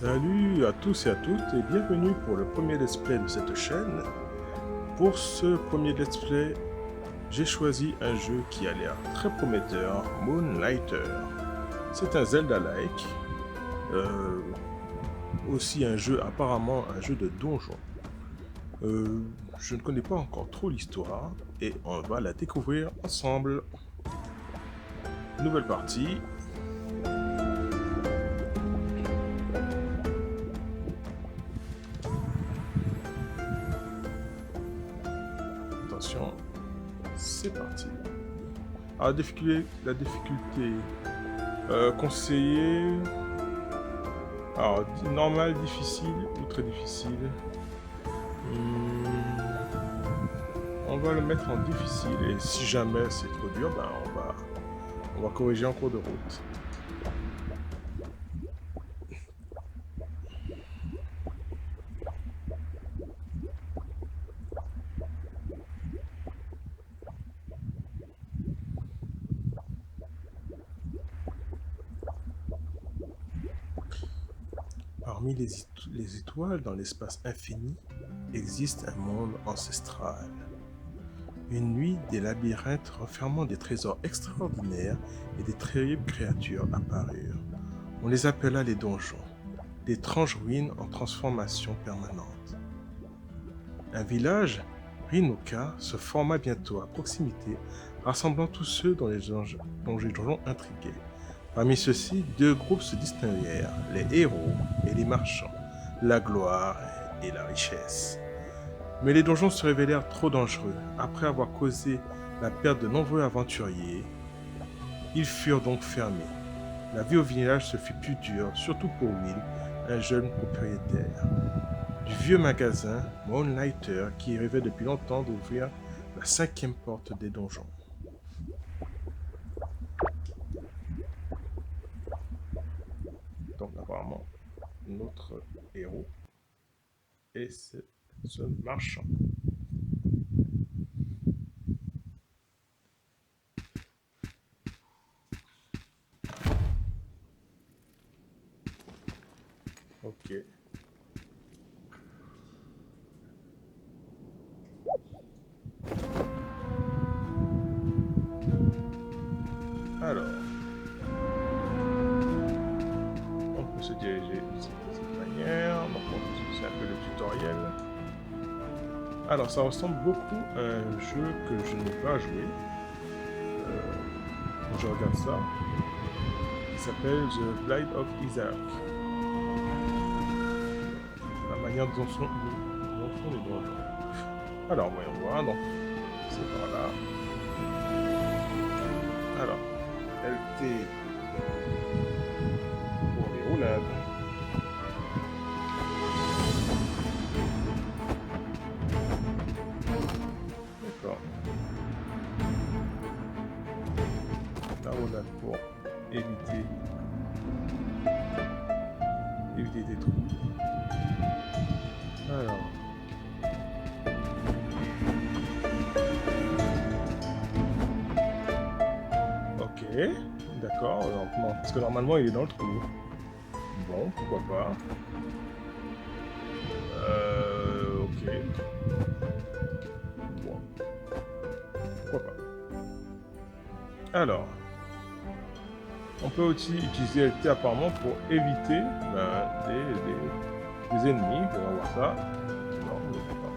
Salut à tous et à toutes et bienvenue pour le premier let's play de cette chaîne. Pour ce premier let's play, j'ai choisi un jeu qui a l'air très prometteur, Moonlighter. C'est un Zelda-like, aussi un jeu, apparemment un jeu de donjon. Je ne connais pas encore trop l'histoire et on va la découvrir ensemble. Nouvelle partie. Attention, c'est parti. Alors, la difficulté conseillée. Alors, normal, difficile ou très difficile. On va le mettre en difficile et si jamais c'est trop dur, ben on va corriger en cours de route. Parmi les étoiles dans l'espace infini, existe un monde ancestral. Une nuit, des labyrinthes renfermant des trésors extraordinaires et des terribles créatures apparurent. On les appela les donjons, d'étranges ruines en transformation permanente. Un village, Rinoka, se forma bientôt à proximité, rassemblant tous ceux dont les donjons intriguaient. Parmi ceux-ci, deux groupes se distinguèrent, les héros et les marchands, la gloire et la richesse. Mais les donjons se révélèrent trop dangereux. Après avoir causé la perte de nombreux aventuriers, ils furent donc fermés. La vie au village se fit plus dure, surtout pour Will, un jeune propriétaire du vieux magasin Moonlighter qui rêvait depuis longtemps d'ouvrir la 5e porte des donjons. Donc apparemment, notre héros est ce marchand. Ok. Alors, on peut se diriger de cette manière. Donc, c'est un peu le tutoriel. Alors, ça ressemble beaucoup à un jeu que je n'ai pas joué. Quand je regarde ça, il s'appelle The Blade of Isaac. La manière dont sont les donjons. Alors, voyons voir. Donc, c'est par là. Alors, LT pour les roulades. D'accord. La roulade pour éviter des trous. Alors. Ok, d'accord. Non, parce que normalement il est dans le trou. Bon, pourquoi pas. Ok. Bon. Pourquoi pas. Alors. On peut aussi utiliser LT apparemment pour éviter des ennemis. On va voir ça. Non, on ne peut pas.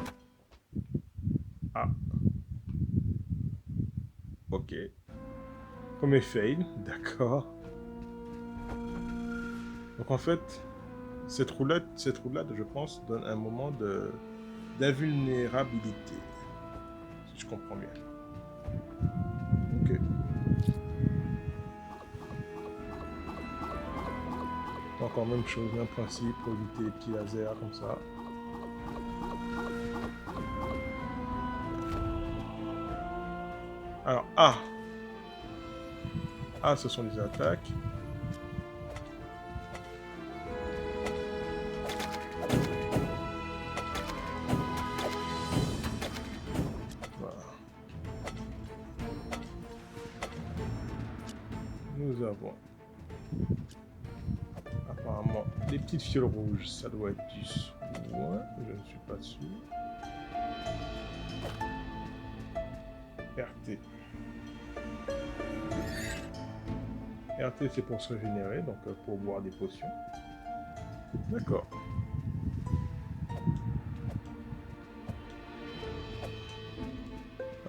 Ah. Ok. Comme fail, d'accord. Donc en fait, cette roulade, je pense, donne un moment d'invulnérabilité. Si je comprends bien. Ok. Encore même chose, même principe pour éviter les petits lasers comme ça. Alors, A. A, ce sont les attaques. Voilà. Nous avons Apparemment, les petites fioles rouges, ça doit être du soin. Je ne suis pas sûr. RT. RT, c'est pour se régénérer, donc pour boire des potions. D'accord.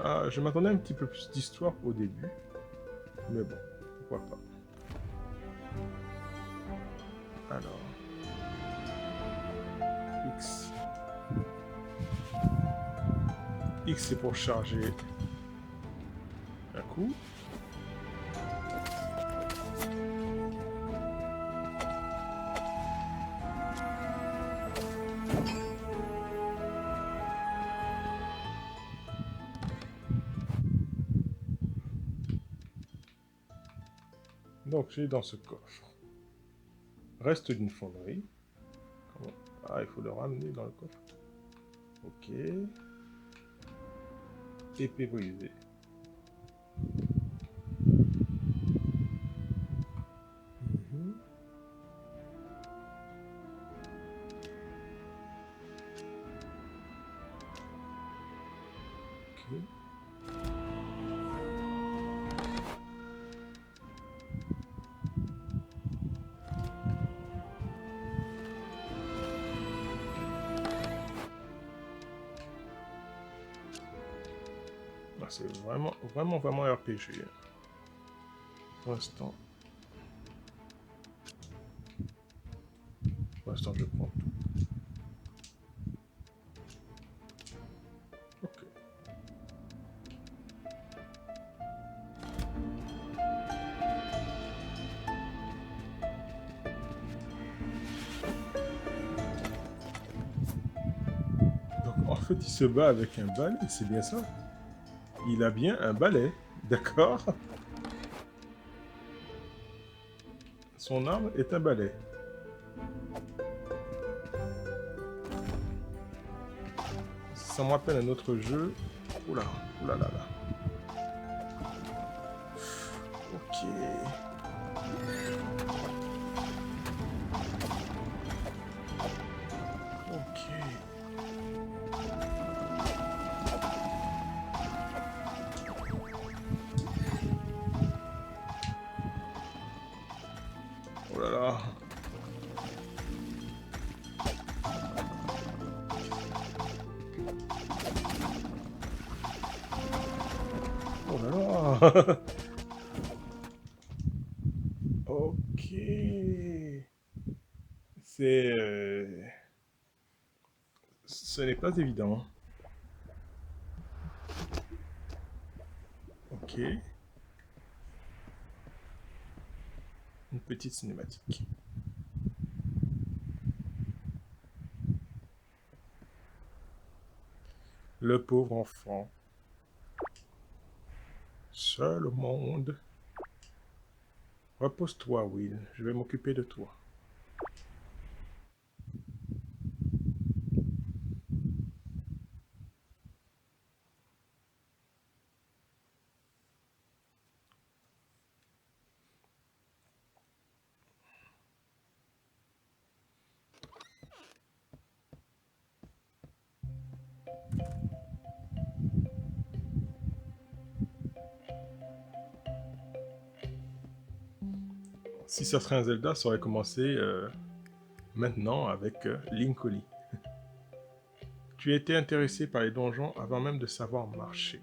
Ah, je m'attendais un petit peu plus d'histoire au début. Mais bon, pourquoi pas. Alors. X. X, c'est pour charger un coup. Donc, j'ai dans ce coffre. Reste d'une fonderie. Ah, il faut le ramener dans le coffre. Ok. Épée brisée. Mhm. Ok. Ah, c'est vraiment RPG. Pour l'instant, je prends tout. Ok. Donc, en fait, il se bat avec un balai, c'est bien ça? Il a bien un balai, d'accord? Son arme est un balai. Ça me rappelle un autre jeu. Oula, oula là là. Ok. Ok. Oh là là. Oh là là. Ok. C'est... Ce n'est pas évident. Ok. Une petite cinématique. Le pauvre enfant. Seul au monde. Repose-toi, Will. Je vais m'occuper de toi. Si ça serait un Zelda, ça aurait commencé maintenant avec Linkoli. Tu étais intéressé par les donjons avant même de savoir marcher.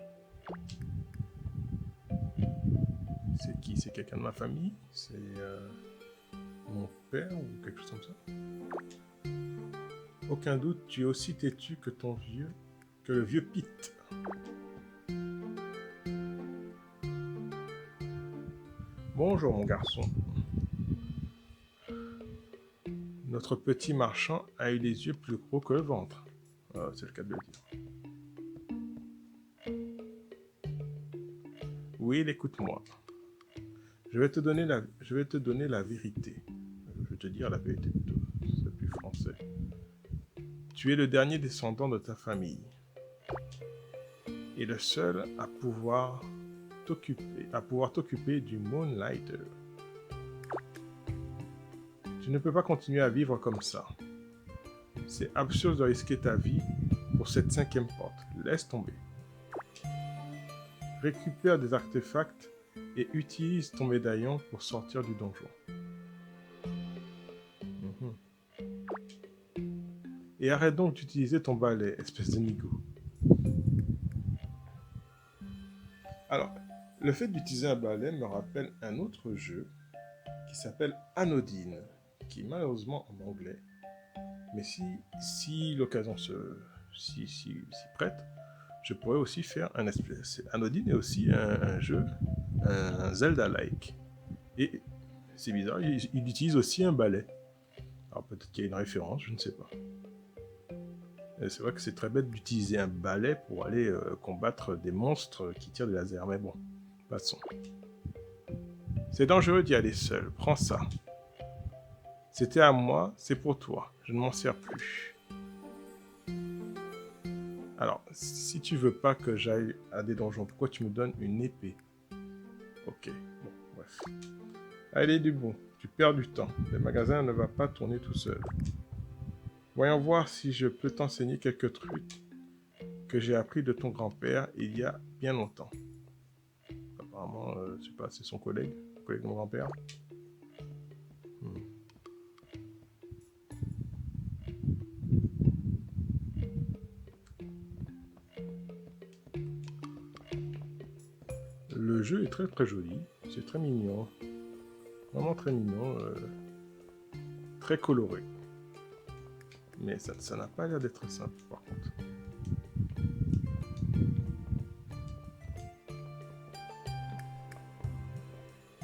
C'est qui? C'est quelqu'un de ma famille? C'est mon père ou quelque chose comme ça? Aucun doute, tu es aussi têtu que que le vieux Pete. Bonjour mon garçon. Notre petit marchand a eu les yeux plus gros que le ventre. C'est le cas de le dire. Oui, écoute-moi. Je vais te donner la vérité. Je vais te dire la vérité plutôt. C'est plus français. Tu es le dernier descendant de ta famille. Et le seul à pouvoir t'occuper du Moonlighter. Tu ne peux pas continuer à vivre comme ça. C'est absurde de risquer ta vie pour cette 5e porte. Laisse tomber. Récupère des artefacts et utilise ton médaillon pour sortir du donjon. Et arrête donc d'utiliser ton balai, espèce de nigo. Alors, le fait d'utiliser un balai me rappelle un autre jeu qui s'appelle Anodine, qui est malheureusement en anglais. Mais si l'occasion s'y prête, je pourrais aussi faire un espèce. Anodine est aussi un jeu, un Zelda-like. Et c'est bizarre, il utilise aussi un balai. Alors peut-être qu'il y a une référence, je ne sais pas. Et c'est vrai que c'est très bête d'utiliser un balai pour aller combattre des monstres qui tirent des lasers, mais bon, passons. C'est dangereux d'y aller seul, prends ça. C'était à moi, c'est pour toi, je ne m'en sers plus. Alors, si tu veux pas que j'aille à des donjons, pourquoi tu me donnes une épée? Ok, bon, bref. Allez du bon, tu perds du temps, le magasin ne va pas tourner tout seul. Voyons voir si je peux t'enseigner quelques trucs que j'ai appris de ton grand-père il y a bien longtemps. Apparemment, je sais pas, c'est son collègue de mon grand-père. Le jeu est très très joli, c'est très mignon, vraiment très mignon, très coloré. Mais ça n'a pas l'air d'être simple par contre.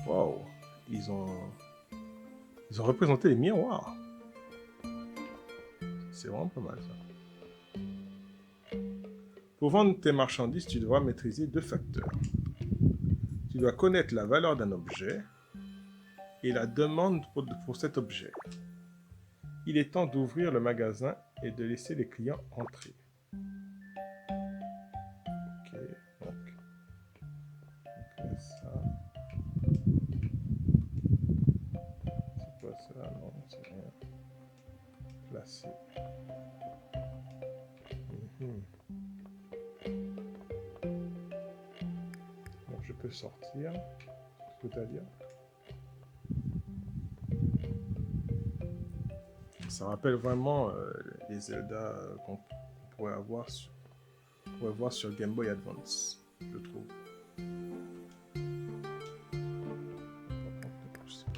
Waouh, ils ont représenté les miroirs. C'est vraiment pas mal ça. Pour vendre tes marchandises, tu devras maîtriser 2 facteurs. Tu dois connaître la valeur d'un objet et la demande pour cet objet. Il est temps d'ouvrir le magasin et de laisser les clients entrer. Ok, donc ça. C'est quoi ça? Non, c'est rien. Placer. Donc je peux sortir, c'est-à-dire. Ça rappelle vraiment les Zelda qu'on pourrait avoir voir sur Game Boy Advance, je trouve. Je sais pas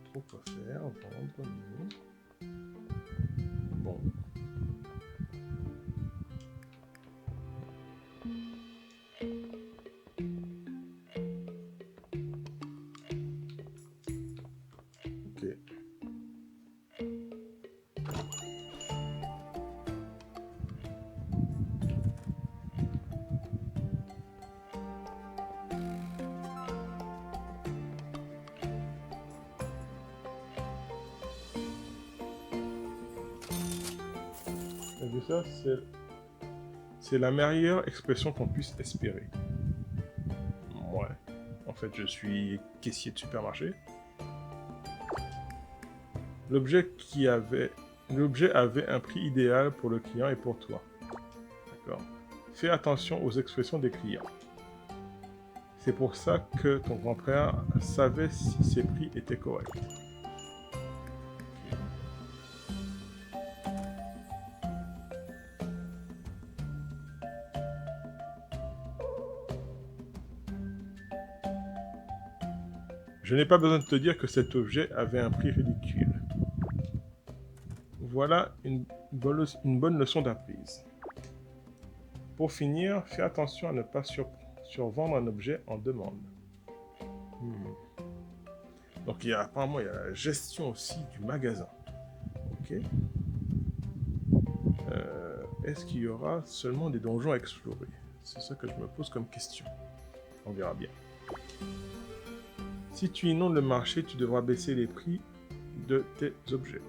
trop quoi faire, vendre, non. Bon. Ok. Et ça, c'est la meilleure expression qu'on puisse espérer. Ouais. En fait, je suis caissier de supermarché. L'objet avait un prix idéal pour le client et pour toi. D'accord. Fais attention aux expressions des clients. C'est pour ça que ton grand-père savait si ses prix étaient corrects. Je n'ai pas besoin de te dire que cet objet avait un prix ridicule. Voilà une bonne leçon d'apprise. Pour finir, fais attention à ne pas survendre un objet en demande. Donc apparemment il y a la gestion aussi du magasin. Ok. Est-ce qu'il y aura seulement des donjons à explorer? C'est ça que je me pose comme question. On verra bien. Si tu inondes le marché, tu devras baisser les prix de tes objets.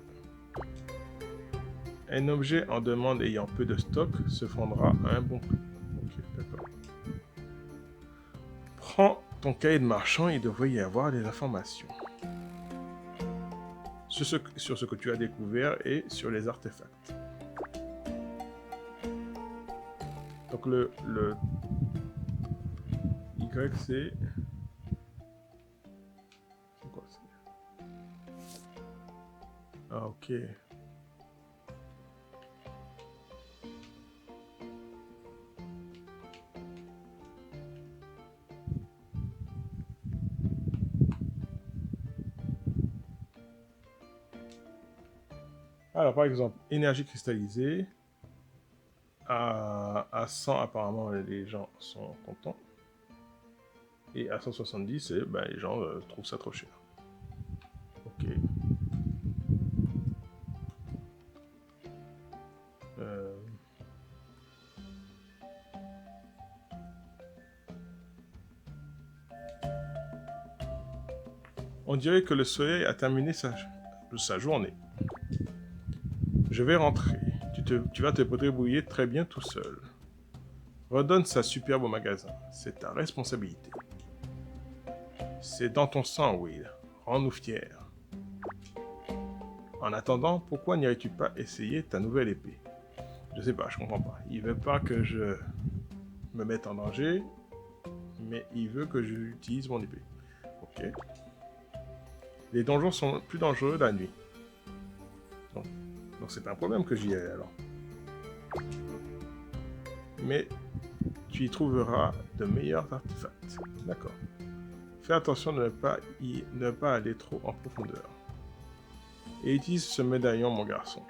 Un objet en demande ayant peu de stock se vendra à un bon prix. Ok, d'accord. Prends ton cahier de marchand, il devrait y avoir des informations. sur ce que tu as découvert et sur les artefacts. Donc le Y c'est quoi ça? Ah ok. Alors par exemple, énergie cristallisée. À 100 apparemment les gens sont contents. Et à 170, ben, les gens trouvent ça trop cher. Ok. On dirait que le soleil a terminé sa journée. Je vais rentrer. Tu vas te débrouiller très bien tout seul. Redonne sa superbe au magasin. C'est ta responsabilité. C'est dans ton sang, Will. Rends-nous fiers. En attendant, pourquoi n'irais-tu pas essayer ta nouvelle épée? Je sais pas, je comprends pas. Il veut pas que je me mette en danger, mais il veut que j'utilise mon épée. Ok. Les donjons sont plus dangereux la nuit. Donc c'est un problème que j'y aille alors. Mais tu y trouveras de meilleurs artefacts. D'accord. Fais attention de ne pas aller trop en profondeur. Et utilise ce médaillon, mon garçon.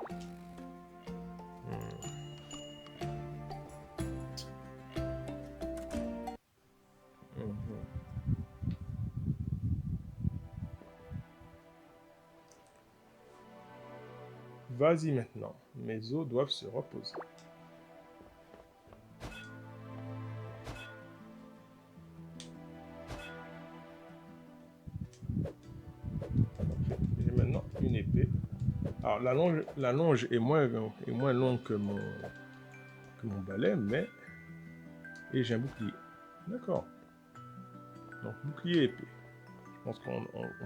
Vas-y maintenant, mes os doivent se reposer. J'ai maintenant une épée. Alors la longe est moins longue que mon balai, mais... Et j'ai un bouclier. D'accord. Donc bouclier et épée. Je pense qu'on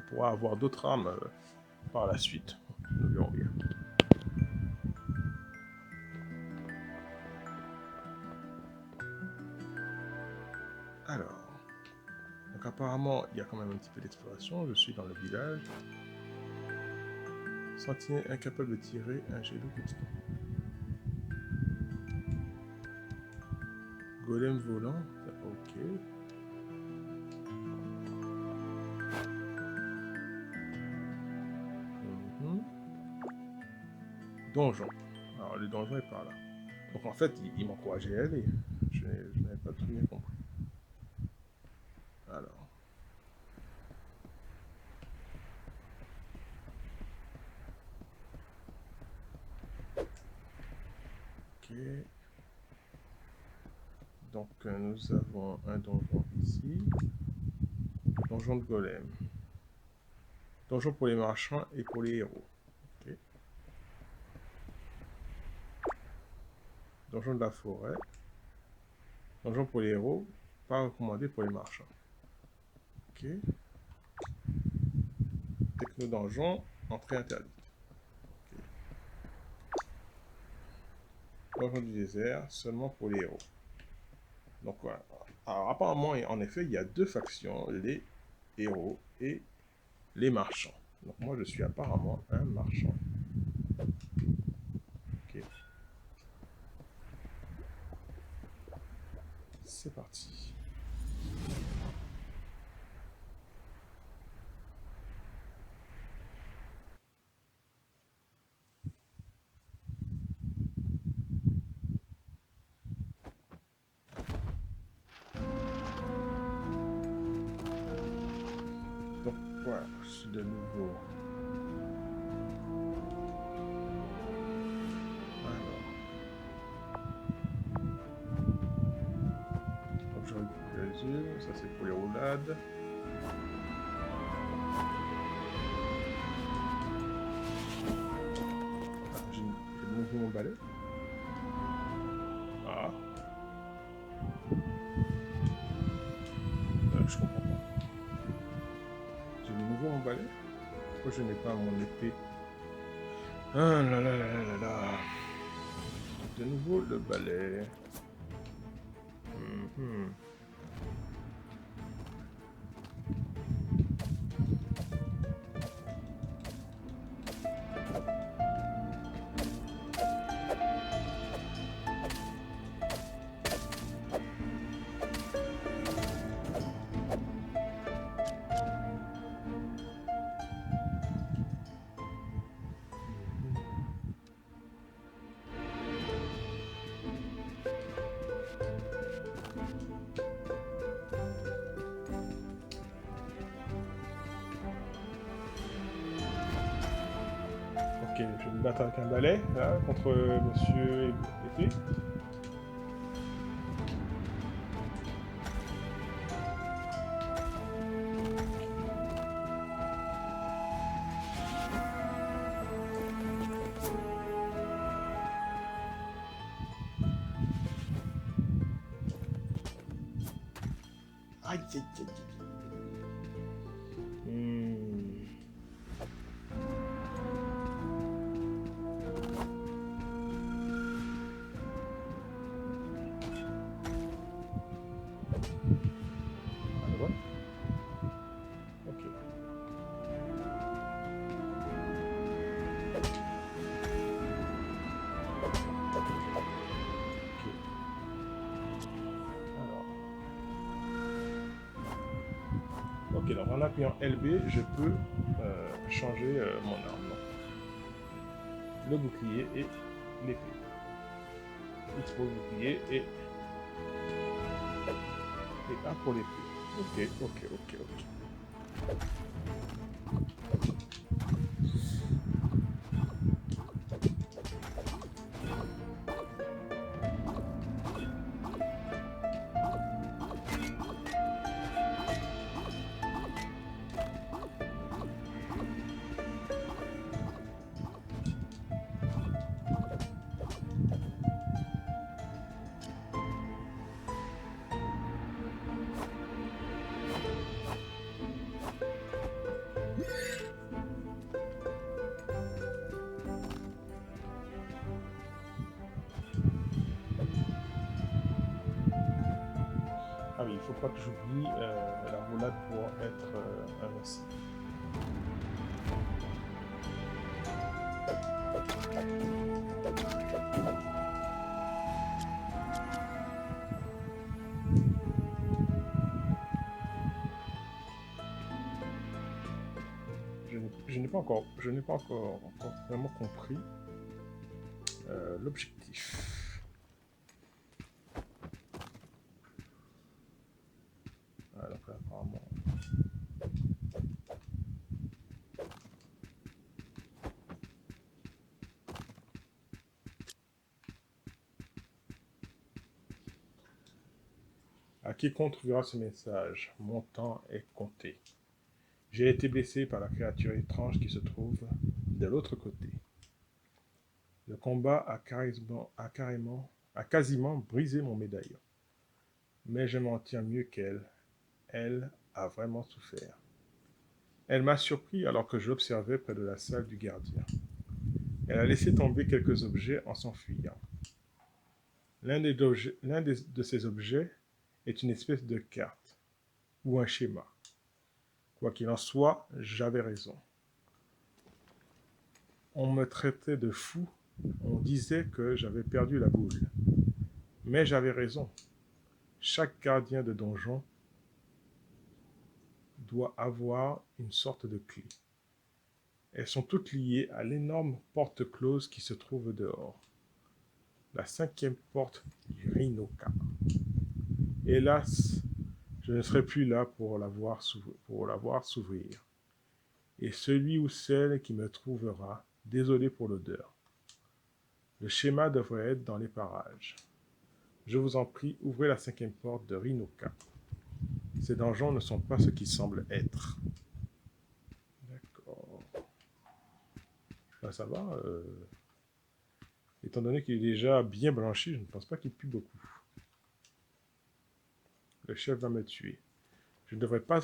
pourra avoir d'autres armes par la suite. Nous verrons bien. Alors, donc apparemment, il y a quand même un petit peu d'exploration. Je suis dans le village. Sentinelle incapable de tirer un jet de constant. Golem volant, ok. Donjon. Alors, le donjon est par là. Donc en fait, il m'encourageait à y aller. Je n'avais pas tout bien compris. Alors. Ok. Donc nous avons un donjon ici. Donjon de golem. Donjon pour les marchands et pour les héros. Ok. Donjon de la forêt. Donjon pour les héros. Pas recommandé pour les marchands. Ok. Techno-donjon. Entrée interdite. Okay. Donjon du désert. Seulement pour les héros. Donc voilà. Alors apparemment, en effet, il y a deux factions. Les héros et les marchands. Donc moi, je suis apparemment un marchand. Ok. C'est parti. Donc voilà, je suis de nouveau. Donc je récupère les yeux, ça c'est pour les roulades. J'ai de nouveau mon balai. Ah. Je comprends pas. J'ai de nouveau mon balai. Pourquoi je n'ai pas mon épée? Ah là là là là là là. De nouveau le balai. Mhm. Ok, je vais me battre avec un balai, là, contre Monsieur Épée. Aïe, aïe, aïe, aïe. Hmm. Ah, le voilà. Ok. Ok. Alors. Ok, donc en appuyant LB, je peux changer mon arme. Donc, le bouclier et l'épée. X pour le bouclier et A pour l'épée. Ok, ok, ok, ok. Ah oui, il faut pas que j'oublie la roulade pour être invincible. Je n'ai pas encore, encore vraiment compris l'objectif. Ah, donc là, apparemment. À quiconque verra ce message, mon temps est compté. J'ai été blessé par la créature étrange qui se trouve de l'autre côté. Le combat a quasiment brisé mon médaillon. Mais je m'en tiens mieux qu'elle. Elle a vraiment souffert. Elle m'a surpris alors que je l'observais près de la salle du gardien. Elle a laissé tomber quelques objets en s'enfuyant. De ces objets est une espèce de carte ou un schéma. Quoi qu'il en soit, j'avais raison. On me traitait de fou, on disait que j'avais perdu la boule. Mais j'avais raison. Chaque gardien de donjon doit avoir une sorte de clé. Elles sont toutes liées à l'énorme porte close qui se trouve dehors. La cinquième porte du Rhinoka. Hélas, je ne serai plus là pour la voir s'ouvrir. Et celui ou celle qui me trouvera, désolé pour l'odeur. Le schéma devrait être dans les parages. Je vous en prie, ouvrez la cinquième porte de Rhinoka. Ces donjons ne sont pas ce qu'ils semblent être. D'accord. Ben, ça va. Étant donné qu'il est déjà bien blanchi, je ne pense pas qu'il pue beaucoup. Le chef va me tuer. Je ne devrais pas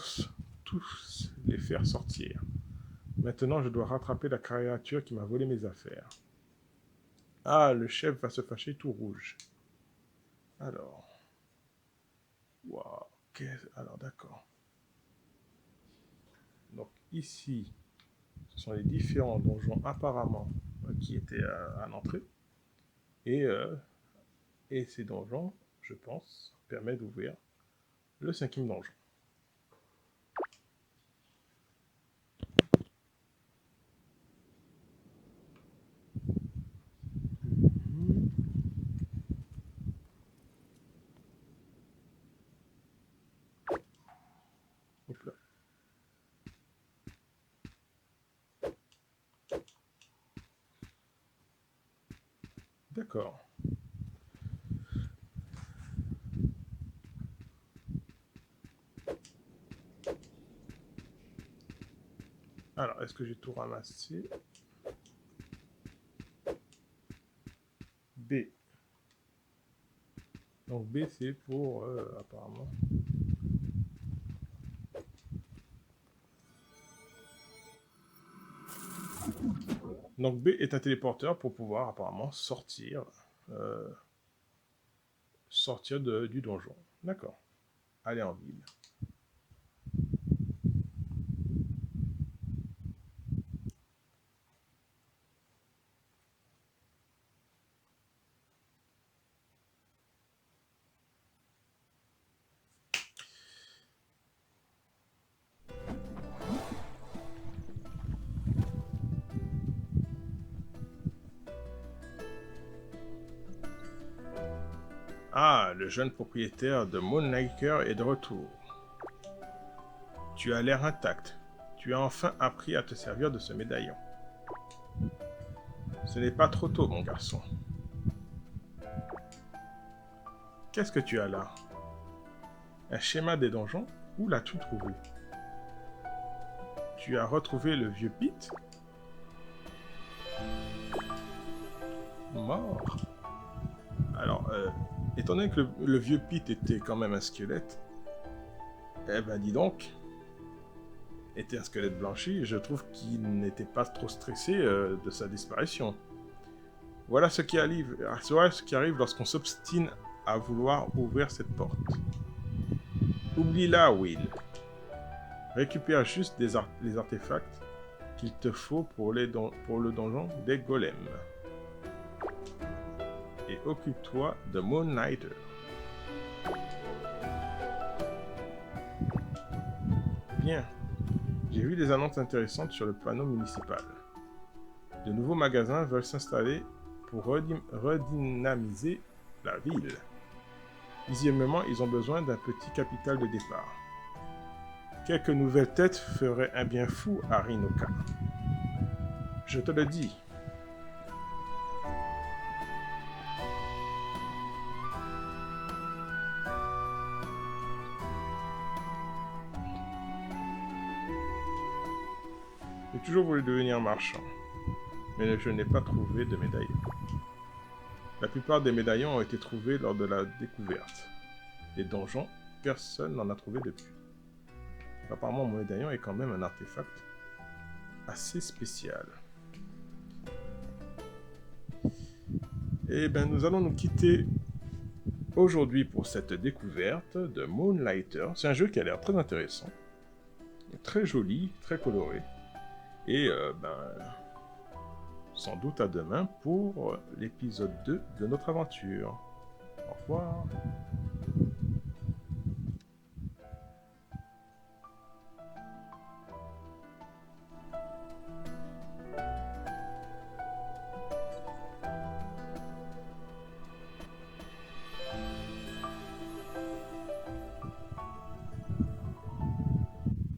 tous les faire sortir. Maintenant, je dois rattraper la créature qui m'a volé mes affaires. Ah, le chef va se fâcher tout rouge. Alors... Waouh. Alors, d'accord. Donc, ici, ce sont les différents donjons apparemment qui étaient à l'entrée. Et ces donjons, je pense, permettent d'ouvrir le 5e donjon. Hop là. D'accord. Alors, est-ce que j'ai tout ramassé? B. Donc B, c'est pour, apparemment... Donc B est un téléporteur pour pouvoir apparemment sortir, du donjon. D'accord. Aller en ville. Ah, le jeune propriétaire de Moonlighter est de retour. Tu as l'air intact. Tu as enfin appris à te servir de ce médaillon. Ce n'est pas trop tôt, mon garçon. Qu'est-ce que tu as là? Un schéma des donjons? Où l'as-tu trouvé? Tu as retrouvé le vieux Pete? Mort. Alors, étant donné que le vieux Pete était quand même un squelette, eh ben dis donc, était un squelette blanchi, je trouve qu'il n'était pas trop stressé de sa disparition. Voilà ce qui arrive lorsqu'on s'obstine à vouloir ouvrir cette porte. Oublie-la, Will. Récupère juste les artefacts qu'il te faut pour le donjon des golems. Et occupe-toi de Moonlighter. Bien. J'ai vu des annonces intéressantes sur le panneau municipal. De nouveaux magasins veulent s'installer pour redynamiser la ville. Visiblement, ils ont besoin d'un petit capital de départ. Quelques nouvelles têtes feraient un bien fou à Rinoka. Je te le dis. J'ai toujours voulu devenir marchand, mais je n'ai pas trouvé de médaillon. La plupart des médaillons ont été trouvés lors de la découverte. Les donjons, personne n'en a trouvé depuis. Apparemment, mon médaillon est quand même un artefact assez spécial. Et bien, nous allons nous quitter aujourd'hui pour cette découverte de Moonlighter. C'est un jeu qui a l'air très intéressant, très joli, très coloré. Et sans doute à demain pour l'épisode 2 de notre aventure. Au revoir.